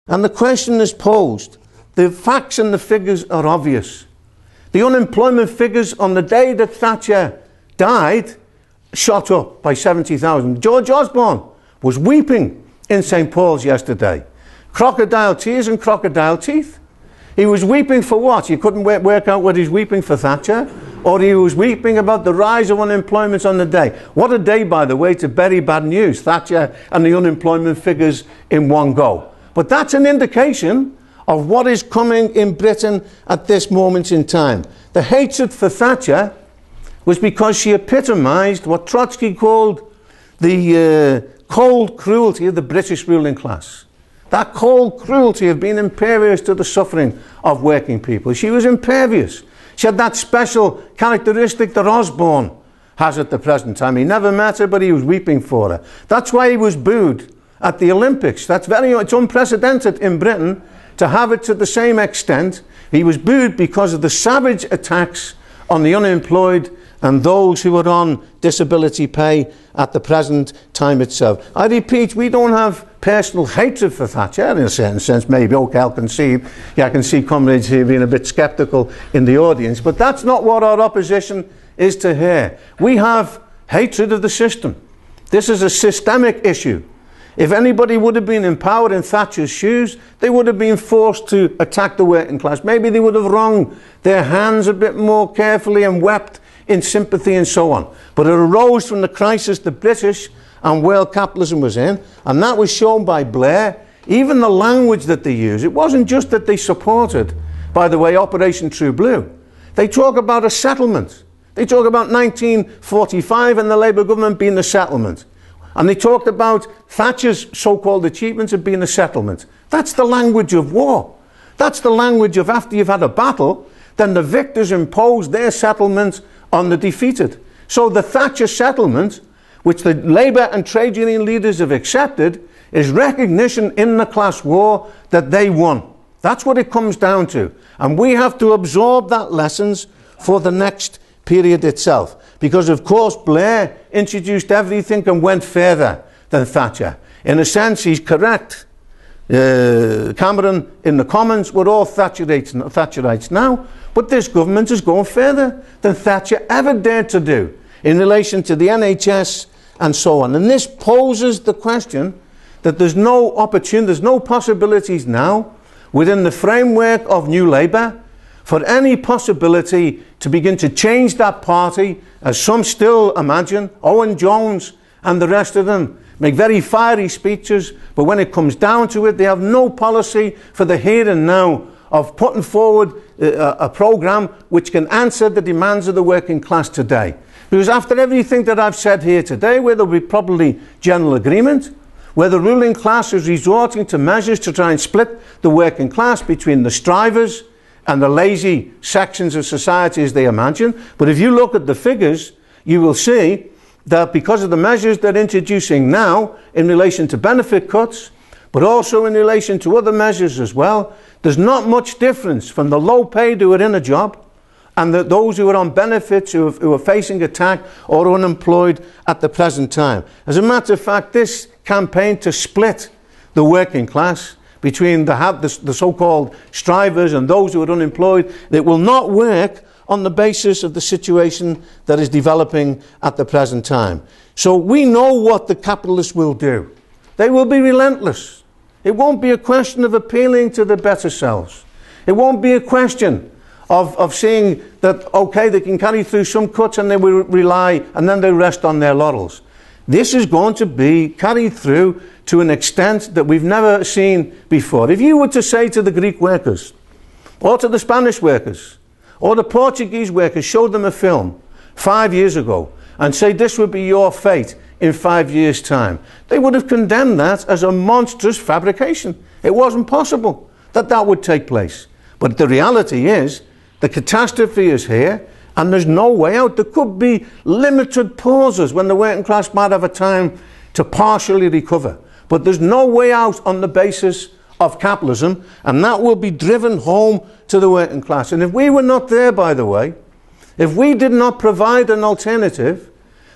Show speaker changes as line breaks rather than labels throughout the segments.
And the question is posed. The facts and the figures are obvious. The unemployment figures on the day that Thatcher died shot up by 70,000. George Osborne was weeping in St. Paul's yesterday. Crocodile tears and crocodile teeth. He was weeping for what? You couldn't work out whether he's weeping for Thatcher or he was weeping about the rise of unemployment on the day. What a day, by the way, to bury bad news. Thatcher and the unemployment figures in one go. But that's an indication of what is coming in Britain at this moment in time. The hatred for Thatcher was because she epitomised what Trotsky called the cold cruelty of the British ruling class. That cold cruelty of being impervious to the suffering of working people. She was impervious. She had that special characteristic that Osborne has at the present time. He never met her, but he was weeping for her. That's why he was booed at the Olympics. It's unprecedented in Britain to have it to the same extent. He was booed because of the savage attacks on the unemployed and those who are on disability pay at the present time itself. I repeat, we don't have personal hatred for Thatcher in a certain sense. Maybe, okay, I'll concede. Yeah, I can see comrades here being a bit sceptical in the audience, but that's not what our opposition is to her. We have hatred of the system. This is a systemic issue. If anybody would have been empowered in Thatcher's shoes, they would have been forced to attack the working class. Maybe they would have wrung their hands a bit more carefully and wept in sympathy and so on. But it arose from the crisis the British and world capitalism was in, and that was shown by Blair. Even the language that they use, it wasn't just that they supported, by the way, Operation True Blue. They talk about a settlement. They talk about 1945 and the Labour government being the settlement. And they talked about Thatcher's so-called achievements of being a settlement. That's the language of war. That's the language of after you've had a battle, then the victors impose their settlement on the defeated. So the Thatcher settlement, which the Labour and trade union leaders have accepted, is recognition in the class war that they won. That's what it comes down to. And we have to absorb that lessons for the next period itself. Because, of course, Blair introduced everything and went further than Thatcher. In a sense, he's correct. Cameron in the Commons were all Thatcherites now, but this government is going further than Thatcher ever dared to do in relation to the NHS and so on. And this poses the question that there's no opportunity, there's no possibilities now within the framework of New Labour for any possibility to begin to change that party, as some still imagine. Owen Jones and the rest of them make very fiery speeches, but when it comes down to it, they have no policy for the here and now of putting forward a programme which can answer the demands of the working class today. Because after everything that I've said here today, where there'll be probably general agreement, where the ruling class is resorting to measures to try and split the working class between the strivers and the lazy sections of society as they imagine. But if you look at the figures, you will see that because of the measures they're introducing now in relation to benefit cuts, but also in relation to other measures as well, there's not much difference from the low paid who are in a job and those who are on benefits who are facing attack or unemployed at the present time. As a matter of fact, this campaign to split the working class between the so-called strivers and those who are unemployed, it will not work on the basis of the situation that is developing at the present time. So we know what the capitalists will do. They will be relentless. It won't be a question of appealing to the better selves. It won't be a question of seeing that, okay, they can carry through some cuts and they will rely and then they rest on their laurels. This is going to be carried through to an extent that we've never seen before. If you were to say to the Greek workers, or to the Spanish workers, or the Portuguese workers, show them a film 5 years ago, and say this would be your fate in 5 years' time, they would have condemned that as a monstrous fabrication. It wasn't possible that that would take place. But the reality is, the catastrophe is here, and there's no way out. There could be limited pauses when the working class might have a time to partially recover. But there's no way out on the basis of capitalism, and that will be driven home to the working class. And if we were not there, by the way, if we did not provide an alternative,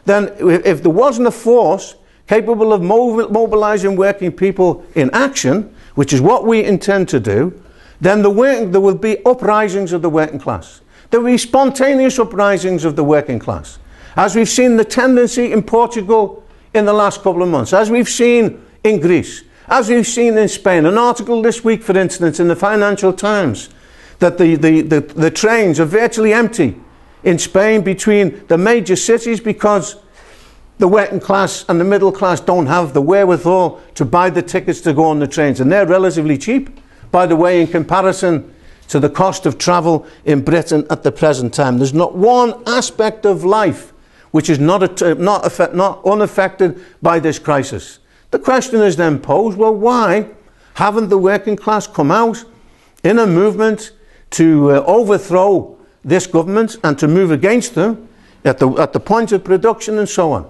then if there wasn't a force capable of mobilizing working people in action, which is what we intend to do, then there will be uprisings of the working class. There will be spontaneous uprisings of the working class. As we've seen the tendency in Portugal in the last couple of months, as we've seen in Greece, as we've seen in Spain. An article this week, for instance, in the Financial Times, that the trains are virtually empty in Spain between the major cities because the working class and the middle class don't have the wherewithal to buy the tickets to go on the trains. And they're relatively cheap, by the way, in comparison to the cost of travel in Britain at the present time. There's not one aspect of life which is not unaffected by this crisis. The question is then posed, well, why haven't the working class come out in a movement to overthrow this government and to move against them at the point of production and so on?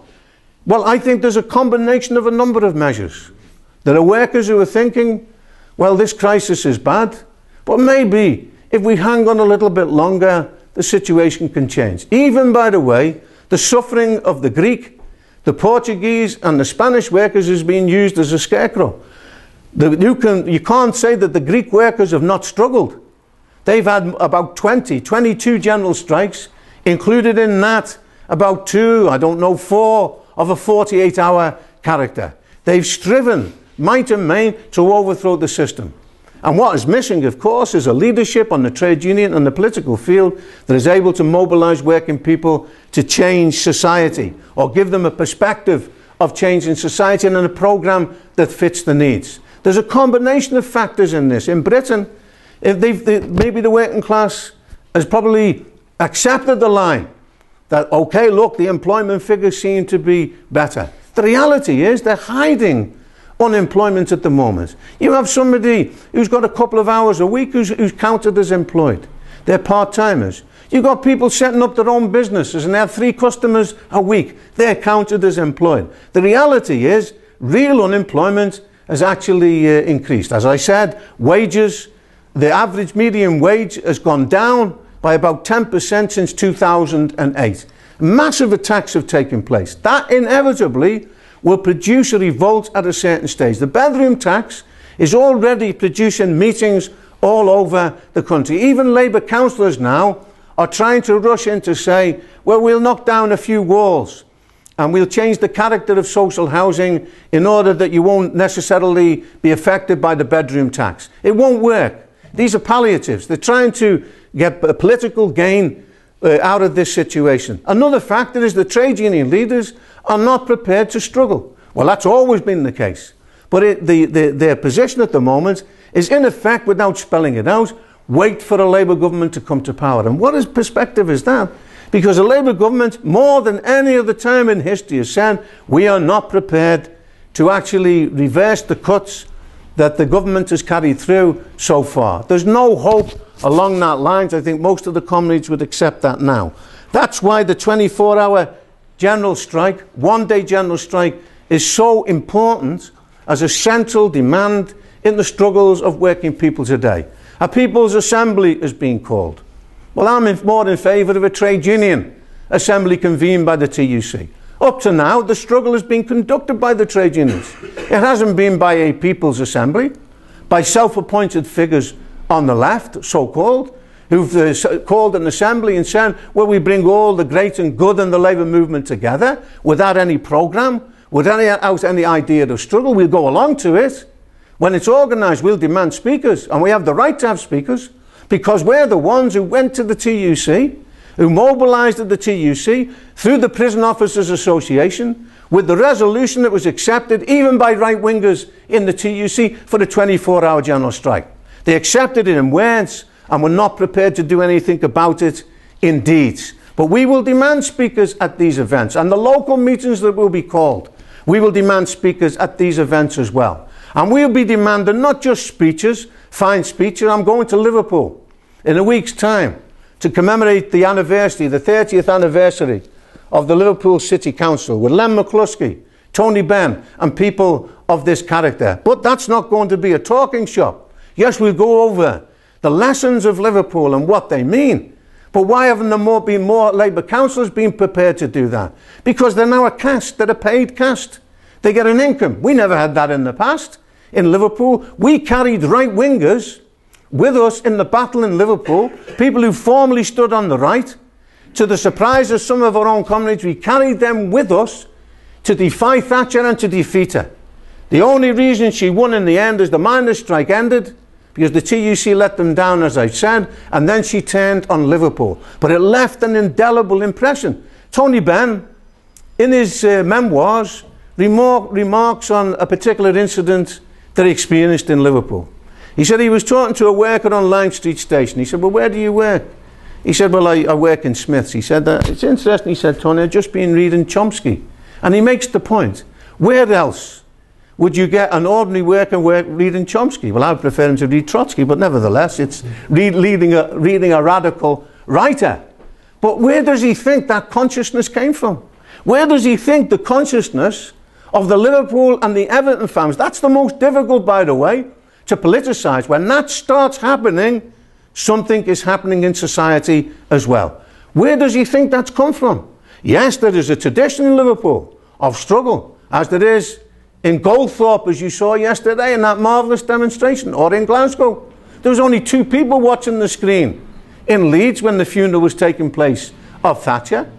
Well, I think there's a combination of a number of measures. There are workers who are thinking, well, this crisis is bad, but maybe if we hang on a little bit longer, the situation can change. Even, by the way, the suffering of the Greek, the Portuguese and the Spanish workers is being used as a scarecrow. You can't say that the Greek workers have not struggled. They've had about 22 general strikes, included in that about 4 of a 48-hour character. They've striven might and main to overthrow the system. And what is missing, of course, is a leadership on the trade union and the political field that is able to mobilize working people to change society or give them a perspective of changing society and a program that fits the needs. There's a combination of factors in this. In Britain, maybe the working class has probably accepted the line that, okay, look, the employment figures seem to be better. The reality is they're hiding unemployment at the moment. You have somebody who's got a couple of hours a week who's counted as employed. They're part-timers. You've got people setting up their own businesses and they have 3 customers a week. They're counted as employed. The reality is real unemployment has actually increased. As I said, wages, the average median wage has gone down by about 10% since 2008. Massive attacks have taken place. That inevitably will produce a revolt at a certain stage. The bedroom tax is already producing meetings all over the country. Even Labour councillors now are trying to rush in to say, well, we'll knock down a few walls and we'll change the character of social housing in order that you won't necessarily be affected by the bedroom tax. It won't work. These are palliatives. They're trying to get a political gain out of this situation. Another factor is the trade union leaders are not prepared to struggle. Well, that's always been the case. But their position at the moment is, in effect, without spelling it out, wait for a Labour government to come to power. And what perspective is that? Because a Labour government, more than any other time in history, has said, we are not prepared to actually reverse the cuts that the government has carried through so far. There's no hope along that lines. I think most of the comrades would accept that now. That's why the 24-hour general strike, one-day general strike, is so important as a central demand in the struggles of working people today. A People's Assembly is being called. Well, I'm more in favour of a trade union assembly convened by the TUC. Up to now, the struggle has been conducted by the trade unions. It hasn't been by a People's Assembly, by self-appointed figures on the left, so-called, who've called an assembly and said, well, we bring all the great and good in the Labour movement together without any programme, without any idea of struggle. We'll go along to it. When it's organised, we'll demand speakers, and we have the right to have speakers, because we're the ones who went to the TUC, who mobilised at the TUC through the Prison Officers Association with the resolution that was accepted even by right-wingers in the TUC for the 24-hour general strike. They accepted it in words and were not prepared to do anything about it in deeds. But we will demand speakers at these events, and the local meetings that will be called, we will demand speakers at these events as well. And we'll be demanding not just speeches, fine speeches. I'm going to Liverpool in a week's time to commemorate the anniversary, the 30th anniversary of the Liverpool City Council with Len McCluskey, Tony Benn and people of this character. But that's not going to be a talking shop. Yes, we'll go over the lessons of Liverpool and what they mean. But why haven't there been more Labour councillors being prepared to do that? Because they're now a caste, they're a paid caste. They get an income. We never had that in the past. in Liverpool. We carried right-wingers with us in the battle in Liverpool, people who formerly stood on the right. To the surprise of some of our own comrades, we carried them with us to defy Thatcher and to defeat her. The only reason she won in the end is the miners' strike ended, because the TUC let them down, as I said, and then she turned on Liverpool. But it left an indelible impression. Tony Benn, in his memoirs, remarks on a particular incident that he experienced in Liverpool. He said he was talking to a worker on Lime Street Station. He said, well, where do you work? He said, well, I work in Smith's. He said, it's interesting, he said, Tony, I've just been reading Chomsky. And he makes the point, where else would you get an ordinary worker reading Chomsky? Well, I would prefer him to read Trotsky, but nevertheless, it's reading a radical writer. But where does he think that consciousness came from? Where does he think the consciousness of the Liverpool and the Everton families, that's the most difficult, by the way, to politicize. When that starts happening, something is happening in society as well. Where does he think that's come from? Yes, there is a tradition in Liverpool of struggle, as there is in Goldthorpe, as you saw yesterday in that marvellous demonstration, or in Glasgow. There was only 2 people watching the screen in Leeds when the funeral was taking place of Thatcher,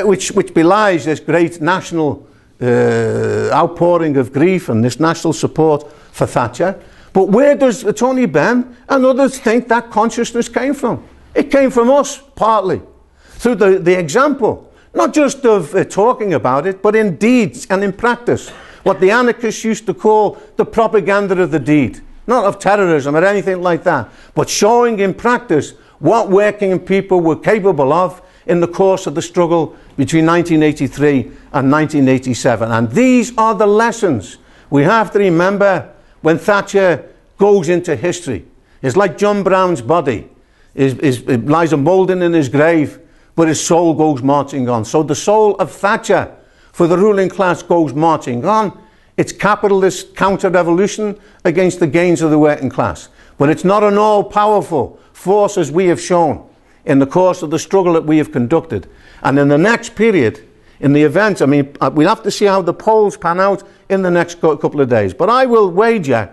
which belies this great national outpouring of grief and this national support for Thatcher. But where does Tony Benn and others think that consciousness came from? It came from us, partly, through the example, not just of talking about it, but in deeds and in practice. What the anarchists used to call the propaganda of the deed. Not of terrorism or anything like that, but showing in practice what working people were capable of in the course of the struggle between 1983 and 1987. And these are the lessons we have to remember when Thatcher goes into history. It's like John Brown's body. It lies a moulding in his grave, but his soul goes marching on. So the soul of Thatcher for the ruling class goes marching on. It's capitalist counter-revolution against the gains of the working class. But it's not an all-powerful force, as we have shown in the course of the struggle that we have conducted. And in the next period, in the events, I mean, we'll have to see how the polls pan out in the next couple of days. But I will wager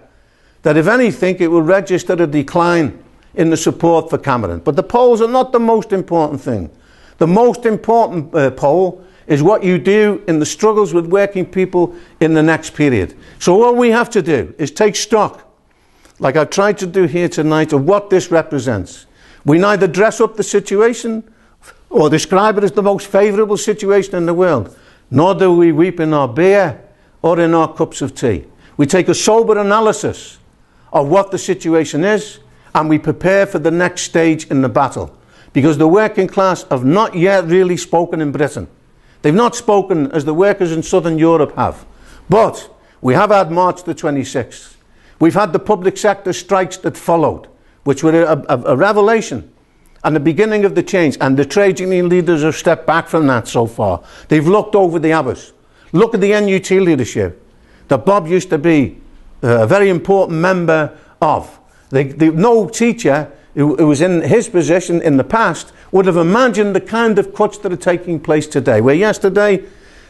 that if anything, it will register a decline in the support for Cameron. But the polls are not the most important thing. The most important poll is what you do in the struggles with working people in the next period. So what we have to do is take stock, like I've tried to do here tonight, of what this represents. We neither dress up the situation or describe it as the most favourable situation in the world, nor do we weep in our beer or in our cups of tea. We take a sober analysis of what the situation is, and we prepare for the next stage in the battle. Because the working class have not yet really spoken in Britain. They've not spoken as the workers in Southern Europe have. But we have had March the 26th. We've had the public sector strikes that followed, which were a revelation and the beginning of the change. And the trade union leaders have stepped back from that so far. They've looked over the others. Look at the NUT leadership that Bob used to be a very important member of. No teacher who was in his position in the past would have imagined the kind of cuts that are taking place today. Where yesterday,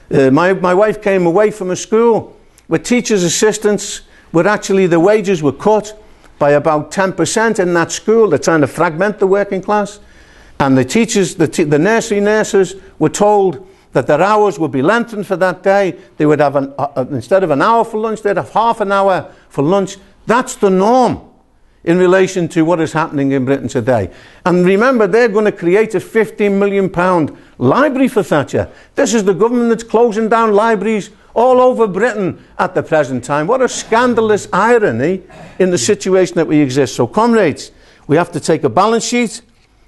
my wife came away from a school where teachers' assistants were actually, the wages were cut by about 10% in that school. They're trying to fragment the working class. And the teachers, the nursery nurses were told that their hours would be lengthened for that day. They would have, instead of an hour for lunch, they'd have half an hour for lunch. That's the norm in relation to what is happening in Britain today. And remember, they're going to create a £15 million library for Thatcher. This is the government that's closing down libraries all over Britain at the present time. What a scandalous irony in the situation that we exist. So, comrades, we have to take a balance sheet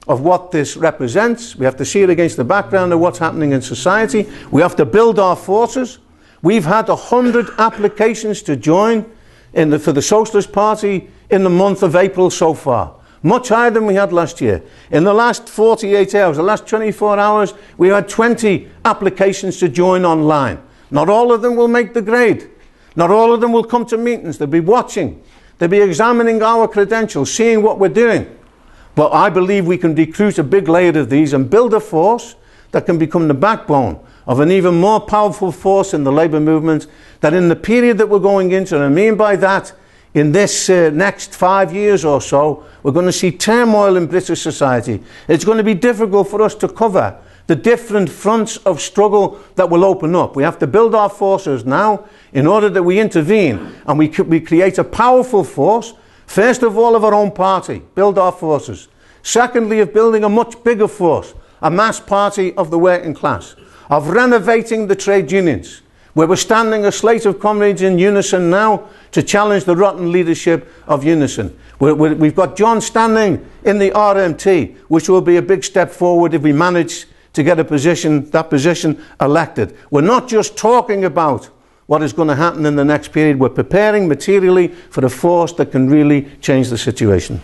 of what this represents. We have to see it against the background of what's happening in society. We have to build our forces. We've had 100 applications to join for the Socialist Party in the month of April so far. Much higher than we had last year. In the last 48 hours, the last 24 hours, we had 20 applications to join online. Not all of them will make the grade. Not all of them will come to meetings. They'll be watching. They'll be examining our credentials, seeing what we're doing. But I believe we can recruit a big layer of these and build a force that can become the backbone of an even more powerful force in the labour movement, that in the period that we're going into, and I mean by that, in this next 5 years or so, we're going to see turmoil in British society. It's going to be difficult for us to cover the different fronts of struggle that will open up. We have to build our forces now in order that we intervene and we create a powerful force, first of all of our own party, build our forces. Secondly, of building a much bigger force, a mass party of the working class, of renovating the trade unions, where we're standing a slate of comrades in unison now to challenge the rotten leadership of Unison. We've got John standing in the RMT, which will be a big step forward if we manage to get that position elected. We're not just talking about what is going to happen in the next period, we're preparing materially for a force that can really change the situation.